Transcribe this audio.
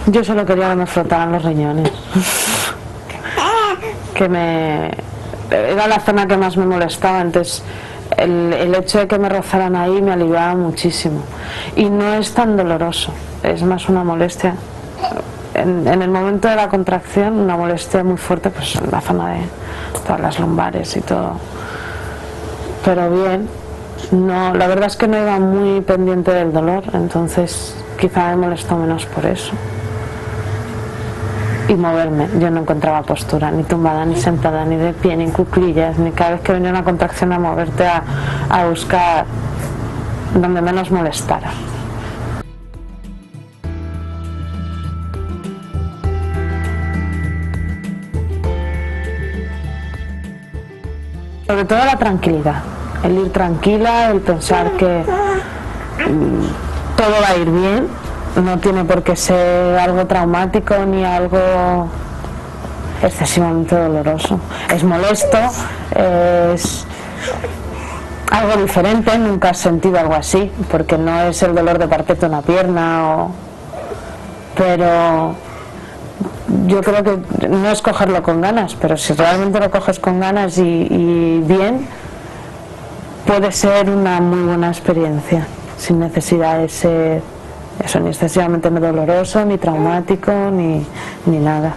Yo solo quería que me frotaran los riñones. Era la zona que más me molestaba, entonces el hecho de que me rozaran ahí me aliviaba muchísimo. Y no es tan doloroso, es más una molestia. En el momento de la contracción, una molestia muy fuerte, pues en la zona de todas las lumbares y todo. Pero bien, no, la verdad es que no iba muy pendiente del dolor, entonces quizá me molestó menos por eso. Y moverme, yo no encontraba postura, ni tumbada, ni sentada, ni de pie, ni en cuclillas, ni cada vez que venía una contracción a moverte a buscar donde menos molestara. Sobre todo la tranquilidad, el ir tranquila, el pensar que todo va a ir bien, no tiene por qué ser algo traumático ni algo excesivamente doloroso. Es molesto, es algo diferente, nunca has sentido algo así, porque no es el dolor de parterte una pierna, pero yo creo que no es cogerlo con ganas, pero si realmente lo coges con ganas y bien, puede ser una muy buena experiencia, sin necesidad de ser eso, ni excesivamente doloroso, ni traumático, ni nada.